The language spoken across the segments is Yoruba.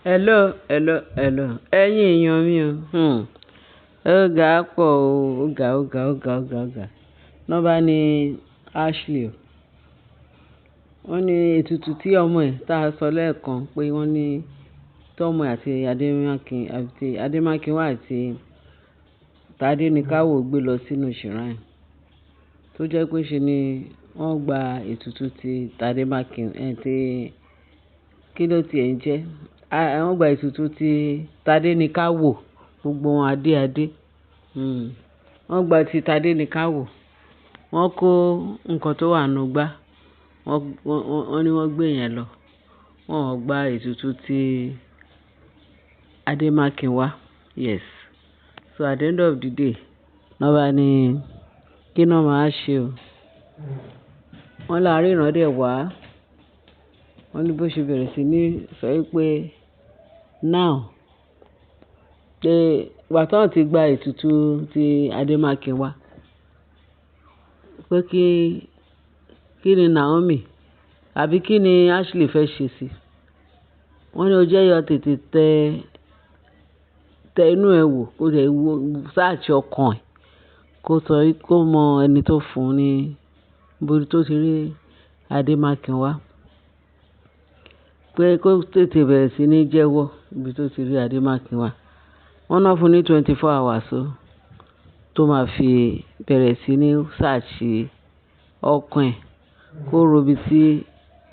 Hello. Ẹ̀yin èèyàn mi o. Ó ga pọ̀ o. Ó ga. Ná bá ní Ashley o. Wọ́n ní ètùtù tí ọmọ ẹ̀ tá a sọ lẹ́ẹ̀kan pé wọ́n ní tọ́mọ àti Adémákinwá àti Tádéníkáwò gbé lọ sínú shrine. Tó jẹ́ pé ṣe ni wọ́n gba ètùtù ti kí ló tiẹ̀ ń jẹ́? Wọ́n gba ètùtù ti Tádéníkáwò, gbogbo wọn adé. Wọ́n gba ti Tádéníkáwò. Wọ́n kó nǹkan tó wà nínú gbá. Wọ́n ní wọ́n gbé yẹn lọ. Wọ́n ò gba ètùtù ti Adémákinwá. Yes. So at the end of the day, ná bá ní kí ná máa ṣe o. Wọ́n láàárín ìran dẹ̀ wá. Wọ́n ní bó ṣe bẹ̀rẹ̀ sí ní sọ pé now pé ìgbà tí wọ́n ti gba ètùtù ti Adémákinwá pé kí ni Naomi àbí kí ni Ashley fẹ́ ṣe sí. Wọ́n ní ó jẹ́ yọ tètè tẹ inú ẹ̀ wò kó tẹ̀ wo sáàtì ọkàn ẹ̀ kó mọ ẹni tó fún un ní bóri tó ti rí Adémákinwá. Pé kó tètè bẹ̀rẹ̀ sí ní jẹ́wọ́ ibi tó ti rí Adémákinwá. Wọ́n náà fún ní 24 hours o tó máa fi bẹ̀rẹ̀ sí ní sáàtì ọkàn ẹ̀ kó ro ibi tí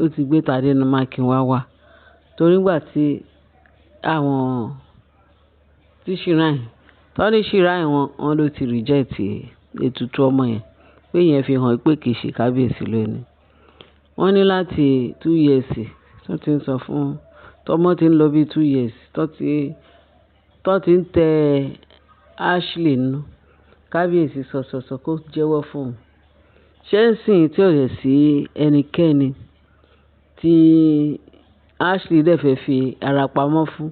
ó ti gbé Tádémákinwá wá. Torí ìgbà tí àwọn tí shrine wọn ló ti reject ètùtù ọmọ yẹn pé yẹn fi hàn pé kìí ṣe kábíyèsí lónìí. Wọ́n ní láti 2 years tó ti ń sọ fún tọmọ tí ń lọ bí 2 years tó ti ń tẹ Ashley nù kábíyèsí sọ̀sọ̀sọ̀ kó jẹ́wọ́ fún un. Ṣé ń sìn tí ò yẹ sí ẹnikẹ́ni tí Ashley dẹ̀ fẹ́ fi ara pamọ́ fún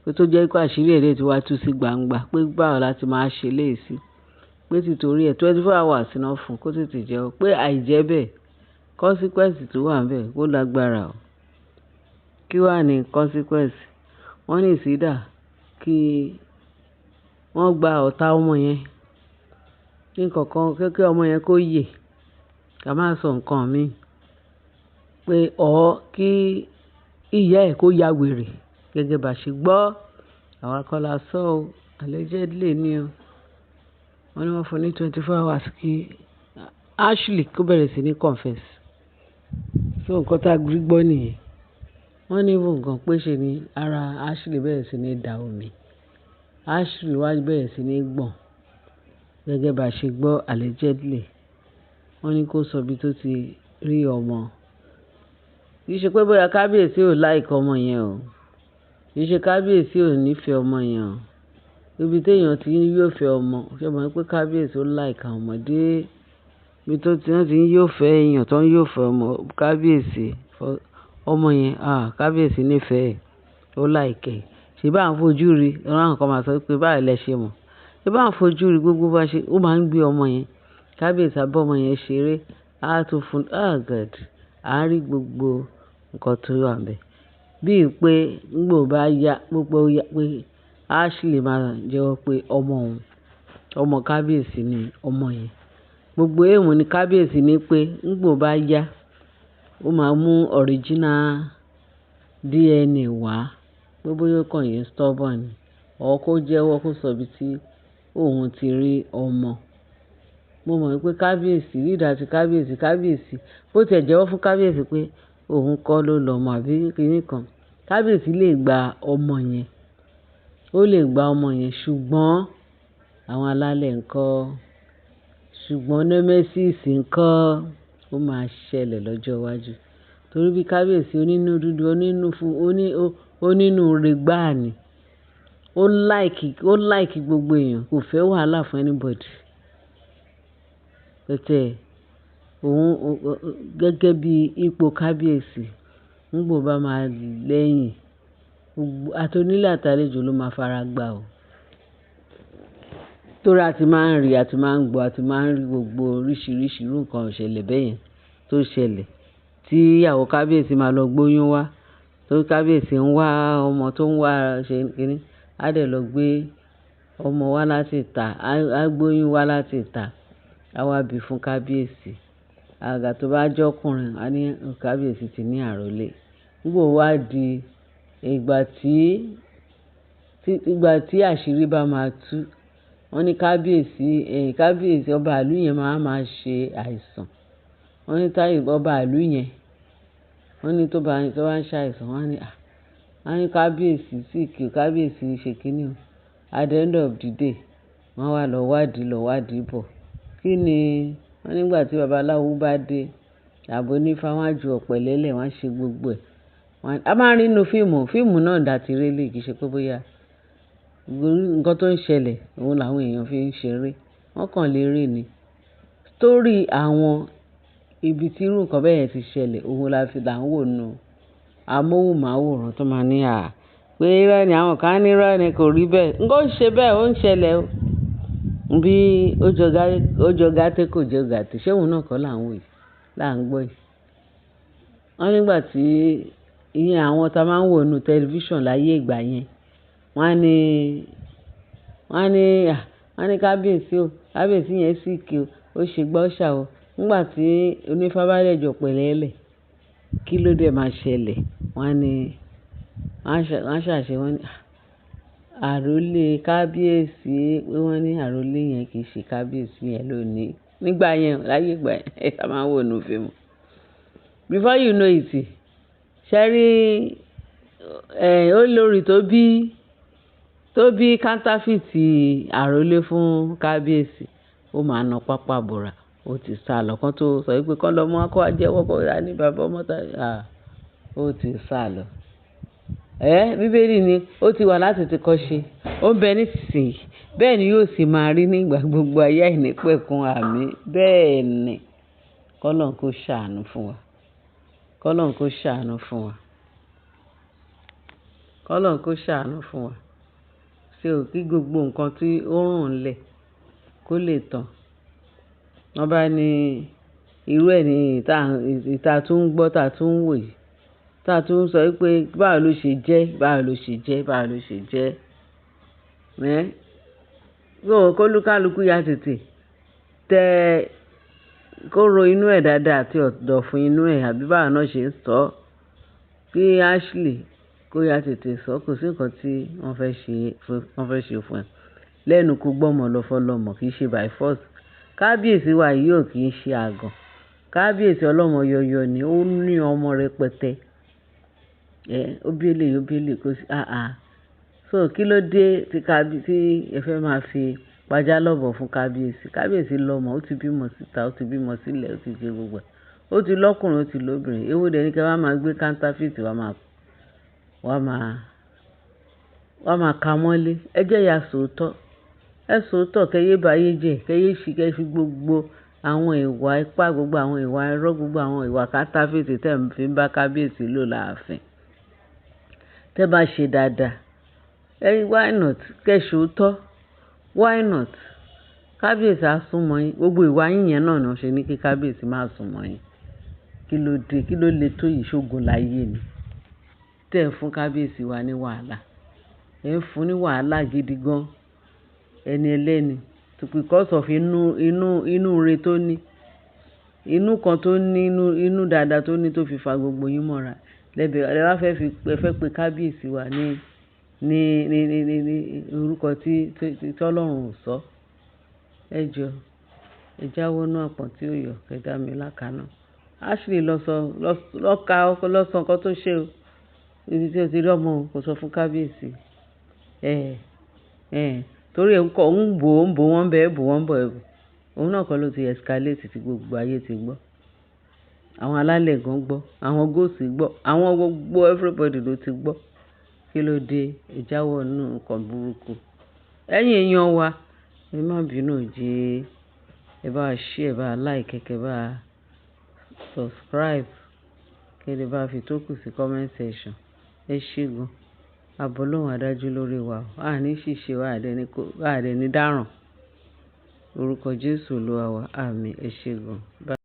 pé tó jẹ́ pé àṣírí ẹ̀ tí wá tú sí gbangba pé báwo láti máa ṣe léèsí pé tìtorí ẹ̀ 24 hours náà fún kó tètè jẹ́wọ́ pé àìjẹ́ bẹ́ẹ̀ consequence tó wà níbẹ̀ kó lágbára o. Kí wà ní consequence? Wọ́n ní ìsídà kí wọ́n gba ọ̀tá ọmọ yẹn kí nǹkan kékeré ọmọ yẹn kó yè ká má sọ nǹkan mi pé kí ìyá ẹ̀ kó ya wèrè gẹ́gẹ́ bá ṣe gbọ́ àwọn akọ́lá sọ ọ́ allegedly ni o. Wọ́n ní wọ́n fún ní 24 hours kí Ashley kó bẹ̀rẹ̀ sí ní confess. So nǹkan tá a gbọ́ nìyẹn. Wọ́n ní ìwọ̀n gan pé ṣe ni ara Ashley bẹ̀rẹ̀ sí ní da omi. Ashley wá bẹ̀rẹ̀ sí ní gbọ̀n gẹ́gẹ́ bá ṣe gbọ́ allegedly. Wọ́n ní kó sọ bí tó ti rí ọmọ. Kì í ṣe pé bóyá kábíyèsí ò like ọmọ yẹn o. Kì í ṣe kábíyèsí ò nífẹ̀ẹ́ ọmọ yẹn o. Ibi téèyàn ti yóò fẹ́ ọmọ ṣé mọ̀ pé kábíyèsí ó like àwọn ọmọdé. Ibi tó ti wọ́n ti yóò fẹ́ èèyàn tó ń yóò fẹ́ ọmọ kábíyèsí ọmọ yẹn kábíyèsí nífẹ̀ẹ́ ó like ẹ̀. Ṣé bá ń fojú rí ọ̀rọ̀ àwọn kan máa sọ pé báyìí lẹ ṣe mọ̀. Ṣé bá ń fojú rí gbogbo bá ṣe ó máa ń gbé ọmọ yẹn kábíyèsí abọ́ ọmọ yẹn ṣeré á tún fún God á rí gbogbo nǹkan tó wà níbẹ̀. Bíi pé ńgbò bá yá pé Ashley máa jẹ́wọ́ pé ọmọ kábíyèsí ni ọmọ yẹn. Gbogbo èèmù ni kábíyèsí ní pé ńgbò bá yá ó máa mú original DNA wá pé bóyá kàn yẹn stubborn ni kó jẹ́wọ́ kó sọ ibi tí òun ti rí ọmọ. Mo mọ̀ pé kábíyèsí rídà ti kábíyèsí bó tiẹ̀ jẹ́wọ́ fún kábíyèsí pé òun kọ́ ló lọ́mọ àbí kinní kan kábíyèsí lè gba ọmọ yẹn ṣùgbọ́n àwọn alálẹ̀ ńkọ́ ṣùgbọ́n nemesis ńkọ́ ó máa ṣẹlẹ̀ lọ́jọ́ iwájú torí bí kábíyèsí onínú dúdú onínú rẹ̀ gbáà ni ó like gbogbo èèyàn kò fẹ́ wàhálà fún anybody. Pẹ̀tẹ́ òun gẹ́gẹ́ bí ipò kábíyèsí ńgbò bá máa lẹ́yìn àtonílé àtàlejò ló máa fara gbà o. Torí a ti máa ń rí a ti máa ń gbọ́ a ti máa ń rí gbogbo oríṣiríṣi irú nǹkan ìṣẹ̀lẹ̀ bẹ́yẹn tó ṣẹlẹ̀ tí ìyàwó kábíyèsí máa lọ gbóyún wá tó kábíyèsí ń wá ọmọ tó ń wá ṣe kínní, á dẹ̀ lọ gbé ọmọ wá láti ìta, á gbóyún wá láti ìta, á wá bí fún kábíyèsí. Àgàgà tó bá jọ́kùnrin, á ní kábíyèsí ti ní àrólé. Nígbà ó wá di ìgbà tí àṣírí bá máa tú, wọ́n ní kábíyèsí ọba ìlú yẹn máa ṣe àìsàn. Wọ́n ní ọba ìlú yẹn, wọ́n ní tó bá ń ṣàìsàn, wọ́n ní kábíyèsí sick o, kábíyèsí ṣe kínní o. At the end of the day, wọ́n wá lọ wádìí bọ̀. Kí ni wọ́n nígbà tí babaláwo bá dé, àbò onífá wọ́n á ju ọ̀pẹ̀lẹ́lẹ̀, wọ́n á ṣe gbogbo ẹ̀. A máa ń rí inú fíìmù náà dàtí rélé, kì í ṣe pé bóyá nǹkan tó ń ṣẹlẹ̀ òun làwọn èèyàn fi ń ṣeré. Wọ́n kàn lè rí ni. Story àwọn ibi tí irú nǹkan bẹ́ẹ̀ yẹn ti ṣẹlẹ̀, òun là ń wò nù amóhùnmáwòrán tó máa ní pé irọ́ ni, àwọn kan ní irọ́ ni, kò rí bẹ́ẹ̀. Nǹkan ó ṣe bẹ́ẹ̀, ó ń ṣẹlẹ̀ o. Bí ó jọ gàté kò jọ gàté, ṣé òun náà kọ́ là ń wò yìí, là ń gbọ́ yìí. Wọ́n nígbà tí ìyẹn àwọn tá máa ń wò nù tẹlifíṣàn láyé ìgbà yẹn, wọ́n ní kábíyèsí o, kábíyèsí yẹn sick o, ó ṣe gbọ́ ṣà o. Nígbà tí onífá bá dẹ̀ jọ pẹ̀lẹ́lẹ̀, kí ló dé máa ṣẹlẹ̀? Wọ́n ṣàṣẹ, wọ́n ní àrólé kábíyèsí, pé wọ́n ní àrólé yẹn kì í ṣe kábíyèsí yẹn lónìí. Nígbà yẹn, láyé ìgbà yẹn, a máa ń wò nù fíìmù. Before you know it, ṣe rí olórí tó bí counterfeit àrólé fún kábíyèsí, ó máa na pápá bora, ó ti sá lọ. Kán tó sọ wípé kán lọ mú wá kó wá jẹ́wọ́ kó wá ní bàbá ọmọ ó ti sá lọ. Bíbélì ni ó ti wà láti ti kọ́ ṣe, ó ń bẹ nísinsìnyí, bẹ́ẹ̀ ni yóò sì máa rí nígbà gbogbo ayé àìnípẹ̀kun. Àmín. Bẹ́ẹ̀ ni, k'Ọlọ́run kó ṣàánú fún wa. K'Ọlọ́run kó ṣàánú fún wa. K'Ọlọ́run kó ṣàánú fún wa. Ṣé o kí gbogbo nǹkan tí ó rùn ńlẹ̀ kó lè tán. Wọ́n bá ní irú ẹ̀ ní ìta tún ń gbọ́, ta tún ń wò yìí, ta tún ń sọ wípé báwo ló ṣe jẹ́. Kólúkálukú ya tètè kó ro inú ẹ̀ dáadáa àti ọ̀dọ̀fin inú ẹ̀, àbí báwo náà ṣe ń sọ. Kí Ashley kó ya tètè sọ, kò sí nǹkan tí wọ́n fẹ́ ṣe fún ẹ. Lẹ́nu kó gbọ́mọ lọ fọ́lọ́mọ, kì í ṣe by force. Kábíyèsí wa yìí ò kì í ṣe àgàn. Kábíyèsí ọlọ́mọ yọyọ ni, ó ní ọmọ rẹpẹtẹ. Ó bí èlé kó sí. So kí ló dé tí ẹ fẹ́ máa fi pajá lọ́bọ̀ fún kábíyèsí? Kábíyèsí lọ́mọ, ó ti bímọ síta, ó ti bímọ sílẹ̀, ó ti ṣe gbogbo ẹ̀. Ó ti lọ́kùnrin, ó ti lóbìnrin. Èwo dẹ̀ ní kí wọ́n máa gbé counterfeit wá máa ka mọ́lé. Ẹ jẹ́ ya sòótọ́. Ẹ sòótọ́, kẹ́yé báyé jẹ́, kẹ́yé fi gbogbo àwọn ìwà ipá, gbogbo àwọn ìwà irọ́, gbogbo àwọn ìwà counterfeit tẹ́ ń fi bá kábíyèsí lò láàfin. Tẹ́ bá ṣe dáadáa, why not? Kẹ́ sòótọ́, why not? Kábíyèsí á súnmọ́ yín. Gbogbo ìwà yín yẹn náà ni wọ́n ṣe ní kí kábíyèsí máa súnmọ́ yín. Kí ló dé? Kí ló le tó yìí? Ṣógun láyé ni. Tẹ́ ń fún kábíyèsí wa ní wàhálà. Ẹ ń fún ní wàhálà gidi gan. Ẹni ẹlẹ́ni, because of inú re tó ní. Inú kan tó ní, inú dáadáa tó ní tó fi fa gbogbo yín mọ́ra. Lẹ wá fẹ́ pe kábíyèsí wa ní orúkọ tí Ọlọ́run ò sọ. Ẹ jọ̀ọ́, ẹ jáwọ́ nínú àpọ̀n tí ó yọ̀, kẹ́ dá mi lákaná. Ashley lọ sọ nǹkan tó ṣe o. Ibi tí o ti rí ọmọ kò sọ fún kábíyèsí. Torí ẹ̀ ń bò wọ́n bẹ́ẹ̀ bò wọ́n bọ̀ ẹ̀ bò. Òun náà kọ́ ló ti escalate tí gbogbo ayé ti gbọ́. Àwọn alálẹ̀ gan gbọ́, àwọn ghost gbọ́, àwọn gbogbo everybody ló ti gbọ́. Kí ló dé? Ẹ jáwọ́ nínú nǹkan burúkú. Ẹ̀yin èèyàn wa, ẹ má bínú jẹ́, ẹ bá share, ẹ bá like, ẹ bá subscribe, kí ẹ bá fi tó kù sí comment section. Ẹ ṣé gan. Ààbò Ọlọ́run á dájú lórí wa. Àní ṣìṣe wa, àdẹ̀ ní dáràn. Orúkọ Jésù Olúwa wa. Àmín. Ẹ ṣé gan. Bye.